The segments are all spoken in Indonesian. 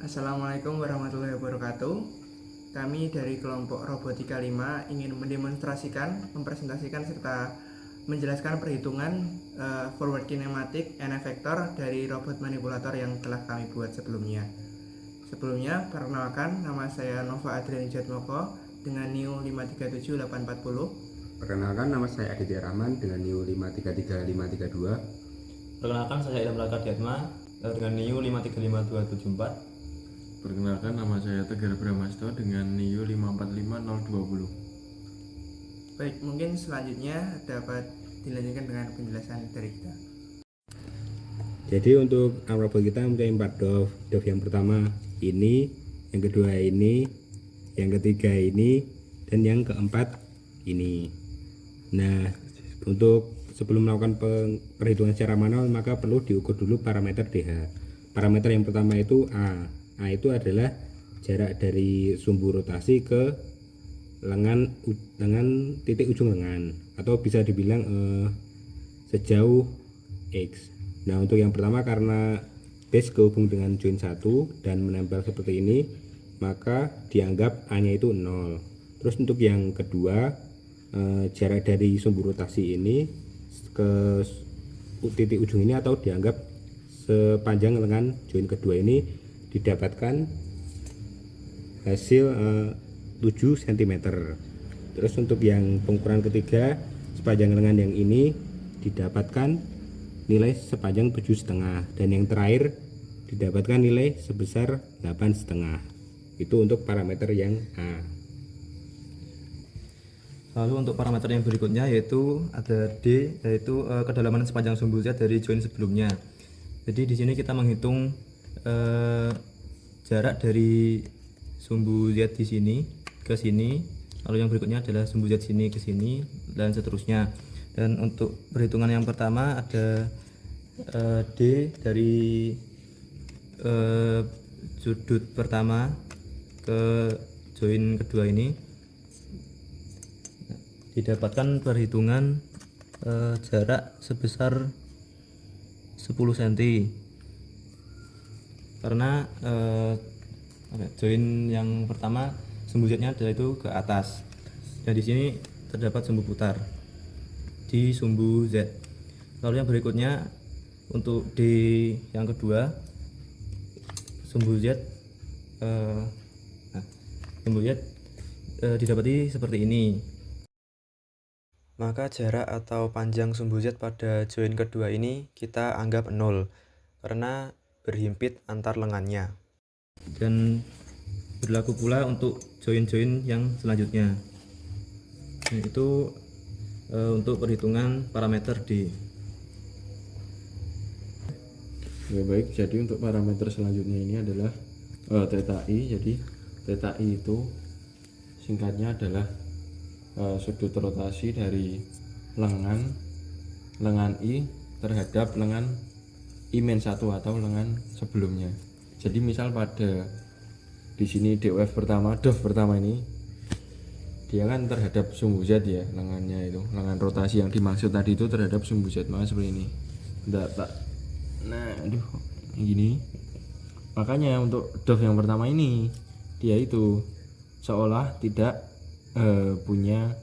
Assalamualaikum warahmatullahi wabarakatuh. Kami dari kelompok Robotika 5 ingin mendemonstrasikan, mempresentasikan serta menjelaskan perhitungan forward kinematik and effector dari robot manipulator yang telah kami buat sebelumnya. Sebelumnya, perkenalkan, nama saya Nova Adrian Jatmoko dengan NIO 537840. Perkenalkan, nama saya Aditya Rahman dengan NIO 533532. Perkenalkan, saya Ilham Raka Diatma dengan NIO 535274. Perkenalkan, nama saya Tegar Brahmasto dengan NIO 545020. Baik, mungkin selanjutnya dapat dilanjutkan dengan penjelasan dari kita. Jadi untuk robot kita mempunyai 4 DOF yang pertama ini, yang kedua ini, yang ketiga ini, dan yang keempat ini. Nah, untuk sebelum melakukan perhitungan secara manual maka perlu diukur dulu parameter DH. Parameter yang pertama itu A. A itu adalah jarak dari sumbu rotasi ke lengan titik ujung lengan, atau bisa dibilang sejauh X. Nah, untuk yang pertama karena base kehubung dengan join 1 dan menempel seperti ini, maka dianggap A-nya itu 0. Terus untuk yang kedua, jarak dari sumbu rotasi ini ke titik ujung ini atau dianggap sepanjang lengan join kedua ini didapatkan hasil 7 cm. Terus untuk yang pengukuran ketiga, sepanjang lengan yang ini didapatkan nilai sepanjang 7,5, dan yang terakhir didapatkan nilai sebesar 8,5. Itu untuk parameter yang A. Lalu untuk parameter yang berikutnya yaitu ada D, yaitu kedalaman sepanjang sumbu Z dari join sebelumnya. Jadi di sini kita menghitung jarak dari sumbu Z di sini ke sini, lalu yang berikutnya adalah sumbu Z sini ke sini, dan seterusnya. Dan untuk perhitungan yang pertama ada D dari sudut pertama ke join kedua ini didapatkan perhitungan jarak sebesar 10 cm, karena join yang pertama sumbu Z-nya adalah itu ke atas, dan di sini terdapat sumbu putar di sumbu Z. Lalu yang berikutnya untuk D yang kedua, sumbu Z didapati seperti ini. Maka jarak atau panjang sumbu Z pada join kedua ini kita anggap 0 karena berhimpit antar lengannya. Dan berlaku pula untuk join-join yang selanjutnya, yaitu untuk perhitungan parameter D. Ya baik, jadi untuk parameter selanjutnya ini adalah theta I. Jadi theta I itu singkatnya adalah sudut rotasi dari lengan I terhadap lengan I-1 atau lengan sebelumnya. Jadi misal pada di sini DOF pertama ini dia kan terhadap sumbu Z ya, lengannya itu, lengan rotasi yang dimaksud tadi itu terhadap sumbu Z, maka seperti ini. Nah, gini. Makanya untuk DOF yang pertama ini dia itu seolah tidak punya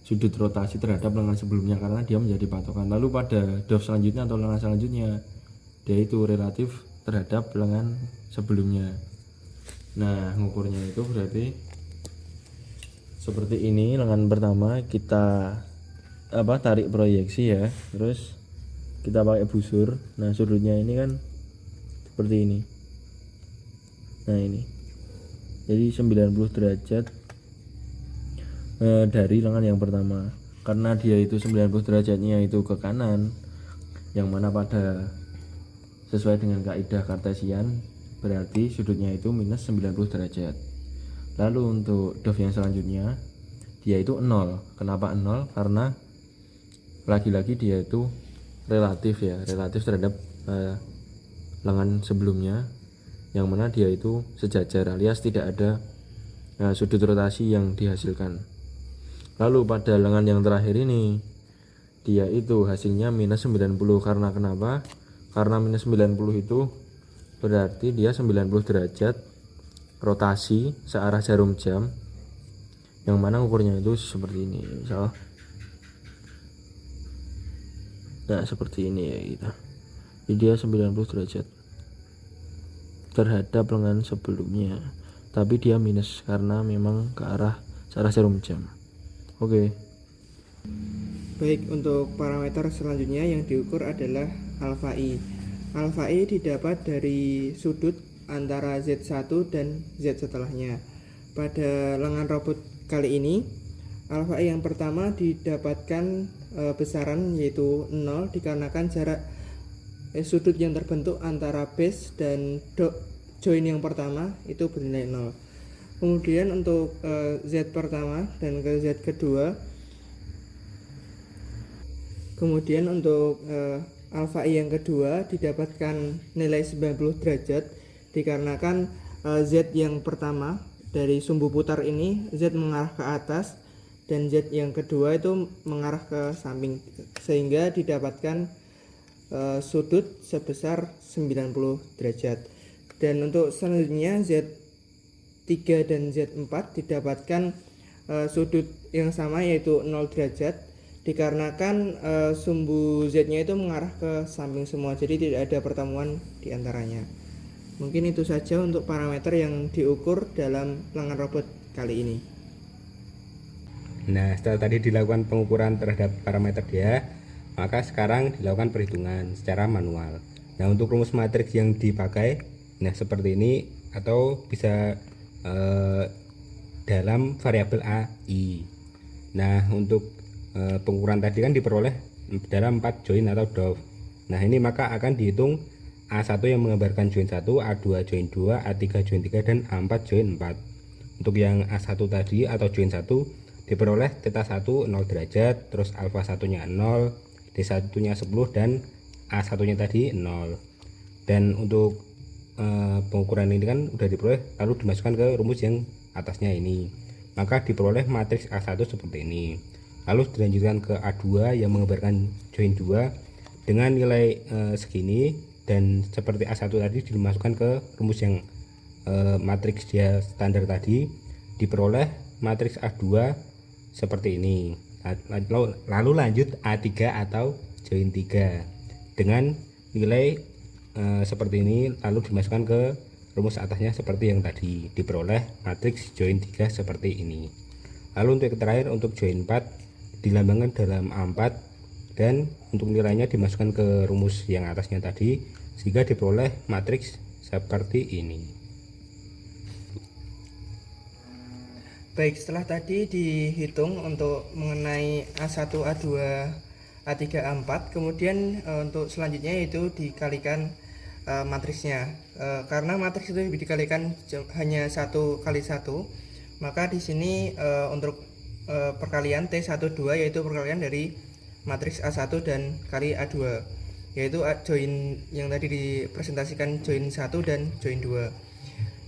sudut rotasi terhadap lengan sebelumnya karena dia menjadi patokan. Lalu pada DOF selanjutnya atau lengan selanjutnya dia itu relatif terhadap lengan sebelumnya. Nah, ngukurnya itu berarti seperti ini. Lengan pertama kita tarik proyeksi ya, terus kita pakai busur. Nah, sudutnya ini kan seperti ini. Nah, ini jadi 90 derajat dari lengan yang pertama. Karena dia itu 90 derajatnya itu ke kanan, yang mana pada sesuai dengan kaidah Kartesian berarti sudutnya itu minus 90 derajat. Lalu untuk DOF yang selanjutnya dia itu 0. Kenapa 0? Karena lagi-lagi dia itu relatif ya, relatif terhadap lengan sebelumnya, yang mana dia itu sejajar alias tidak ada sudut rotasi yang dihasilkan. Lalu pada lengan yang terakhir ini dia itu hasilnya minus 90. Karena kenapa? Karena minus 90 itu berarti dia 90 derajat rotasi searah jarum jam, yang mana ukurnya itu seperti ini, misal nah seperti ini ya gitu. Jadi dia 90 derajat terhadap lengan sebelumnya, tapi dia minus karena memang ke arah searah jarum jam. Oke. Baik, untuk parameter selanjutnya yang diukur adalah alfa I. Alfa I didapat dari sudut antara Z1 dan Z setelahnya. Pada lengan robot kali ini, alfa I yang pertama didapatkan besaran yaitu 0 dikarenakan jarak sudut yang terbentuk antara base dan join yang pertama itu bernilai 0. Kemudian untuk Z pertama dan ke Z kedua, kemudian untuk alfa I yang kedua didapatkan nilai 90 derajat dikarenakan Z yang pertama dari sumbu putar ini Z mengarah ke atas dan Z yang kedua itu mengarah ke samping, sehingga didapatkan sudut sebesar 90 derajat. Dan untuk selanjutnya Z3 dan Z4 didapatkan sudut yang sama yaitu 0 derajat dikarenakan sumbu Z-nya itu mengarah ke samping semua, jadi tidak ada pertemuan di antaranya. Mungkin itu saja untuk parameter yang diukur dalam lengan robot kali ini. Nah, setelah tadi dilakukan pengukuran terhadap parameter dia, maka sekarang dilakukan perhitungan secara manual. Nah, untuk rumus matriks yang dipakai, nah seperti ini, atau bisa dalam variabel AI. Nah, untuk pengukuran tadi kan diperoleh dalam 4 join atau DOF. Nah, ini maka akan dihitung A1 yang menggambarkan join 1, A2 join 2, A3 join 3, dan A4 join 4. Untuk yang A1 tadi atau join 1 diperoleh theta 1 0 derajat, terus alfa 1-nya 0, D1-nya 10, dan A1-nya tadi 0. Dan untuk pengukuran ini kan udah diperoleh, lalu dimasukkan ke rumus yang atasnya ini, maka diperoleh matriks A1 seperti ini. Lalu dilanjutkan ke A2 yang menggambarkan join 2 dengan nilai segini, dan seperti A1 tadi dimasukkan ke rumus yang matriks dia standar tadi, diperoleh matriks A2 seperti ini. Lalu lanjut A3 atau join 3 dengan nilai seperti ini, lalu dimasukkan ke rumus atasnya seperti yang tadi, diperoleh matriks join 3 seperti ini. Lalu untuk yang terakhir, untuk join 4 dilambangkan dalam A4, dan untuk nilainya dimasukkan ke rumus yang atasnya tadi sehingga diperoleh matriks seperti ini. Baik, setelah tadi dihitung untuk mengenai A1, A2, A3, A4, kemudian untuk selanjutnya itu dikalikan matriksnya. Karena matriks itu dikalikan hanya 1 kali 1, maka di sini untuk perkalian T12 yaitu perkalian dari matriks A1 dan kali A2, yaitu join yang tadi dipresentasikan join 1 dan join 2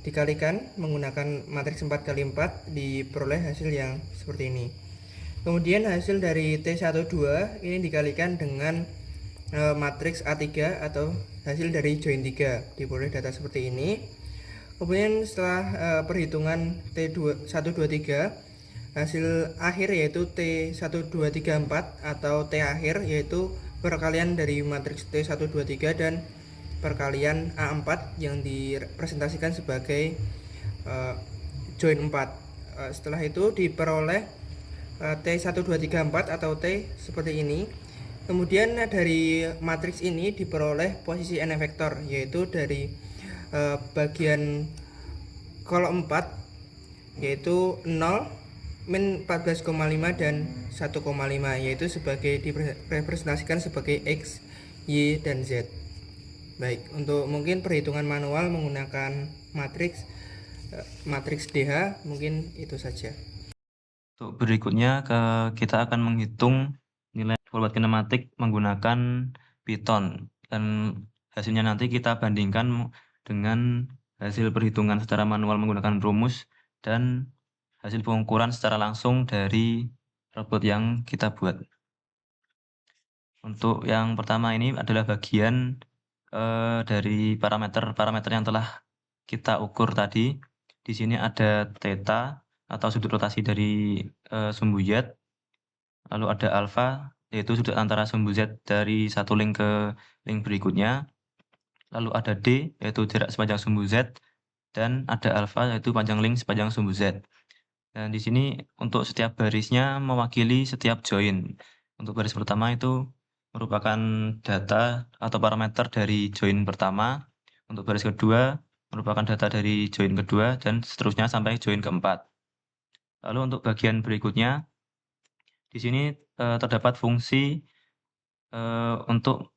dikalikan menggunakan matriks 4 kali 4, diperoleh hasil yang seperti ini. Kemudian hasil dari T12 ini dikalikan dengan matriks A3 atau hasil dari join 3, diperoleh data seperti ini. Kemudian setelah perhitungan T123, hasil akhir yaitu T1234 atau T akhir, yaitu perkalian dari matriks T123 dan perkalian A4 yang dipresentasikan sebagai join 4. Setelah itu diperoleh T1234 atau T seperti ini. Kemudian dari matriks ini diperoleh posisi n vektor, yaitu dari bagian kolom 4 yaitu 0, min 14,5 dan 1,5, yaitu sebagai direpresentasikan sebagai X, Y, dan Z. Baik, untuk mungkin perhitungan manual menggunakan matriks DH mungkin itu saja. Untuk berikutnya kita akan menghitung nilai forward kinematik menggunakan Python, dan hasilnya nanti kita bandingkan dengan hasil perhitungan secara manual menggunakan rumus dan hasil pengukuran secara langsung dari robot yang kita buat. Untuk yang pertama ini adalah bagian dari parameter-parameter yang telah kita ukur tadi. Di sini ada theta atau sudut rotasi dari sumbu Z, lalu ada alfa yaitu sudut antara sumbu Z dari satu link ke link berikutnya, lalu ada D yaitu jarak sepanjang sumbu Z, dan ada alfa yaitu panjang link sepanjang sumbu Z. Dan di sini untuk setiap barisnya mewakili setiap join. Untuk baris pertama itu merupakan data atau parameter dari join pertama. Untuk baris kedua merupakan data dari join kedua dan seterusnya sampai join keempat. Lalu untuk bagian berikutnya di sini terdapat fungsi untuk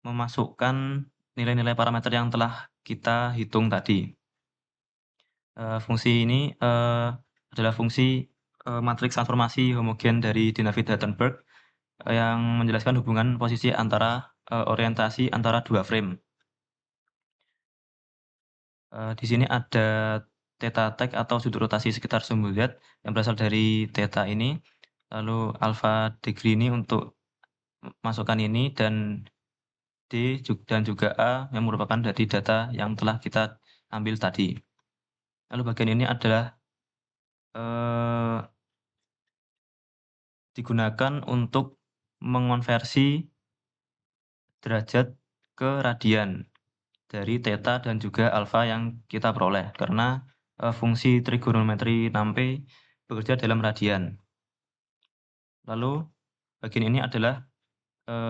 memasukkan nilai-nilai parameter yang telah kita hitung tadi. Fungsi ini adalah fungsi matriks transformasi homogen dari Dinavid-Hattenberg yang menjelaskan hubungan posisi antara orientasi antara dua frame. Di sini ada theta tag atau sudut rotasi sekitar sumbu Z yang berasal dari theta ini, lalu alpha degree ini untuk masukkan ini, dan D dan juga A yang merupakan dari data yang telah kita ambil tadi. Lalu bagian ini adalah digunakan untuk mengonversi derajat ke radian dari theta dan juga alfa yang kita peroleh, karena fungsi trigonometri 6P bekerja dalam radian. Lalu bagian ini adalah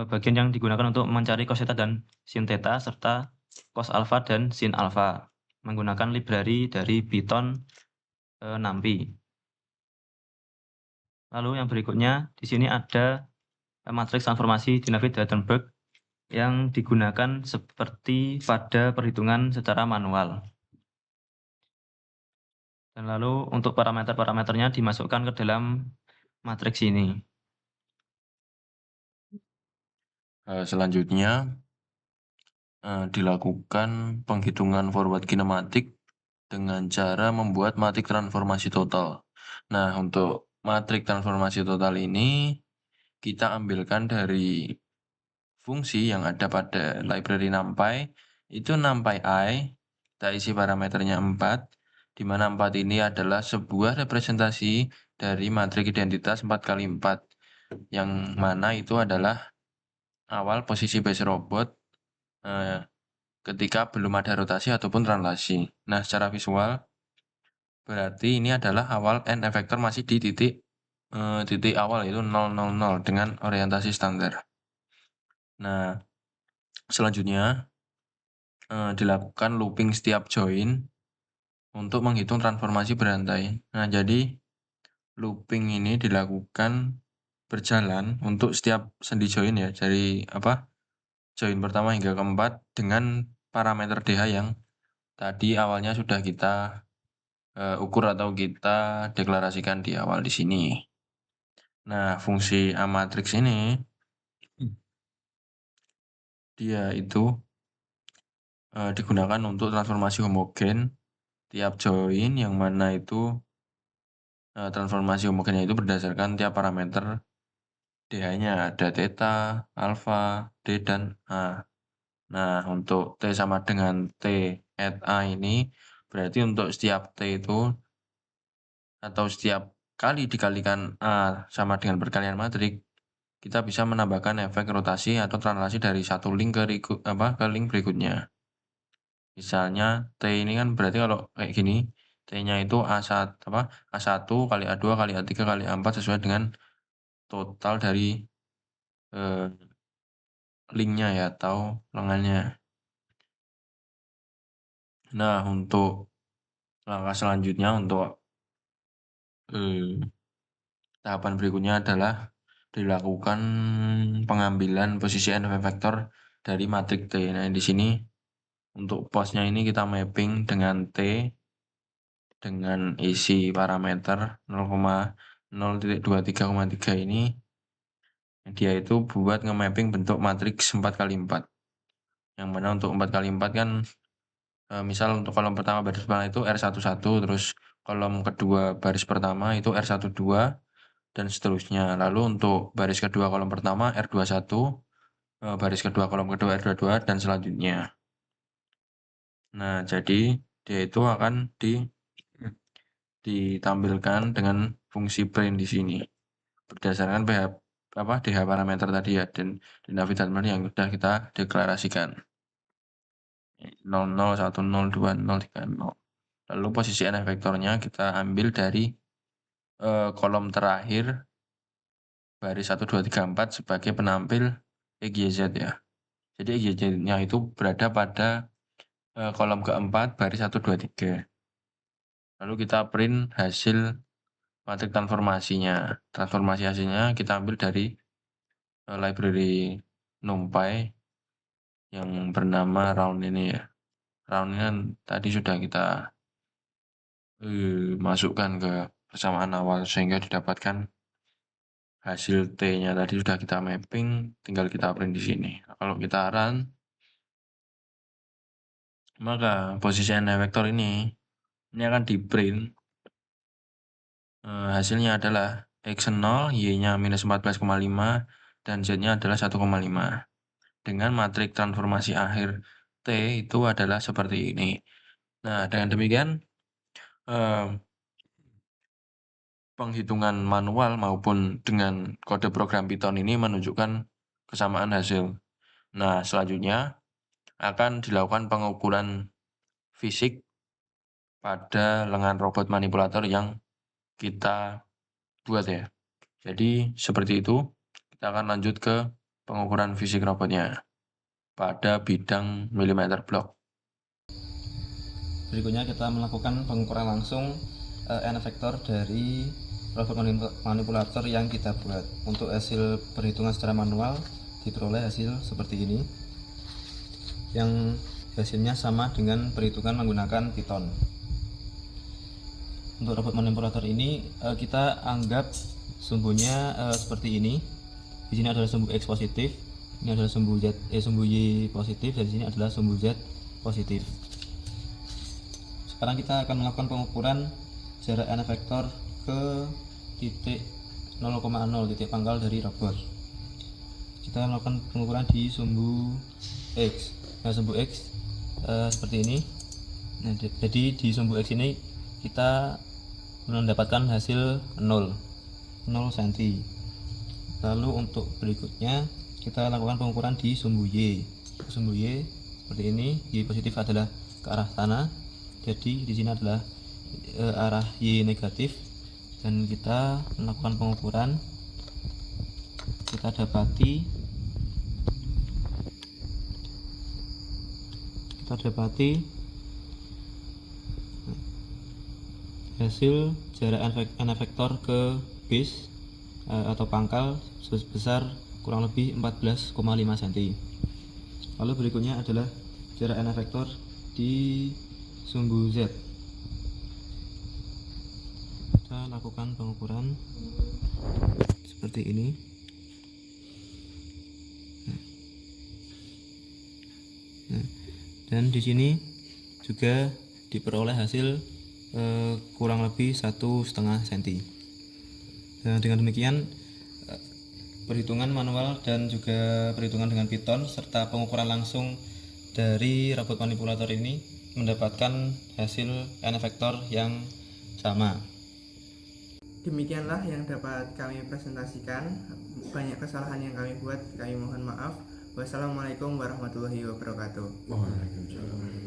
bagian yang digunakan untuk mencari cos theta dan sin theta serta cos alfa dan sin alfa menggunakan library dari Python 6P. Lalu yang berikutnya di sini ada matriks transformasi Dinavid-Hattenberg yang digunakan seperti pada perhitungan secara manual. Dan lalu untuk parameter-parameternya dimasukkan ke dalam matriks ini. Selanjutnya dilakukan penghitungan forward kinematik dengan cara membuat matrik transformasi total. Nah, untuk matrik transformasi total ini kita ambilkan dari fungsi yang ada pada library NumPy, itu NumPy-i, kita isi parameternya 4, di mana 4 ini adalah sebuah representasi dari matrik identitas 4x4, yang mana itu adalah awal posisi base robot ketika belum ada rotasi ataupun translasi. Nah, secara visual berarti ini adalah awal n efektor masih di titik awal yaitu 0, 0, 0 dengan orientasi standar. Nah, selanjutnya dilakukan looping setiap join untuk menghitung transformasi berantai. Nah, jadi looping ini dilakukan berjalan untuk setiap sendi join ya, dari join pertama hingga keempat dengan parameter DH yang tadi awalnya sudah kita ukur atau kita deklarasikan di awal di sini. Nah, fungsi A-matrix ini dia itu digunakan untuk transformasi homogen tiap join, yang mana itu transformasi homogennya itu berdasarkan tiap parameter DH-nya, ada theta, alpha, D, dan A. Nah, untuk T sama dengan T at A ini berarti untuk setiap T itu atau setiap kali dikalikan A sama dengan perkalian matrik, kita bisa menambahkan efek rotasi atau translasi dari satu link ke link berikutnya. Misalnya T ini kan berarti kalau kayak gini, T-nya itu A1 kali A2 kali A3 kali A4 sesuai dengan total dari linknya ya atau lengannya. Nah, untuk langkah selanjutnya untuk tahapan berikutnya adalah dilakukan pengambilan posisi n vektor dari matrik T. Nah, di sini untuk posnya ini kita mapping dengan T dengan isi parameter 0,0.23,3 ini, dia itu buat nge-mapping bentuk matriks 4x4, yang mana untuk 4x4 kan misal untuk kolom pertama baris pertama itu R11, terus kolom kedua baris pertama itu R12 dan seterusnya. Lalu untuk baris kedua kolom pertama R21, baris kedua, kolom kedua, R22, dan selanjutnya. Nah, jadi dia itu akan ditampilkan dengan fungsi print di sini berdasarkan DH parameter tadi ya, dan definable yang sudah kita deklarasikan 00, 10, 20, 30. Lalu posisi NF vektornya kita ambil dari kolom terakhir baris 1, 2, 3, 4 sebagai penampil XYZ ya. Jadi XYZ-nya itu berada pada kolom keempat baris 1, 2, 3. Lalu kita print hasil matrik transformasinya. Transformasi hasilnya kita ambil dari library NumPy yang bernama round ini ya. Round ini kan tadi sudah kita masukkan ke persamaan awal sehingga didapatkan hasil T-nya tadi sudah kita mapping, tinggal kita print di sini. Nah, kalau kita run, maka posisi NF vektor ini akan di print. Hasilnya adalah X0, Y-nya minus 14,5, dan Z-nya adalah 1,5. Dengan matrik transformasi akhir T itu adalah seperti ini. Nah, dengan demikian, penghitungan manual maupun dengan kode program Python ini menunjukkan kesamaan hasil. Nah, selanjutnya akan dilakukan pengukuran fisik pada lengan robot manipulator yang kita buat ya. Jadi seperti itu, kita akan lanjut ke pengukuran fisik robotnya pada bidang milimeter blok. Berikutnya kita melakukan pengukuran langsung NF vektor dari robot manipulator yang kita buat. Untuk hasil perhitungan secara manual diperoleh hasil seperti ini, yang hasilnya sama dengan perhitungan menggunakan Python. Untuk robot manipulator ini kita anggap sumbunya seperti ini. Di sini adalah sumbu X positif, ini adalah sumbu Y positif, dan di sini adalah sumbu Z positif. Sekarang kita akan melakukan pengukuran jarak NF vektor ke titik 0,0, titik pangkal dari robot. Kita melakukan pengukuran di sumbu X. Nah, sumbu X seperti ini. Nah, jadi di sumbu X ini kita mendapatkan hasil 0 cm. Lalu untuk berikutnya kita lakukan pengukuran di sumbu Y. Sumbu Y seperti ini. Y positif adalah ke arah sana. Jadi di sini adalah arah Y negatif, dan kita melakukan pengukuran. Kita dapati hasil jarak NF vektor ke base atau pangkal sebesar kurang lebih 14,5 cm. Lalu berikutnya adalah jarak NF vektor di sumbu Z. Kita lakukan pengukuran seperti ini. Nah, dan di sini juga diperoleh hasil kurang lebih 1,5 cm. Dan dengan demikian perhitungan manual dan juga perhitungan dengan Python serta pengukuran langsung dari robot manipulator ini mendapatkan hasil NF vektor yang sama. Demikianlah yang dapat kami presentasikan. Banyak kesalahan yang kami buat, kami mohon maaf. Wassalamualaikum warahmatullahi wabarakatuh. Waalaikumsalam.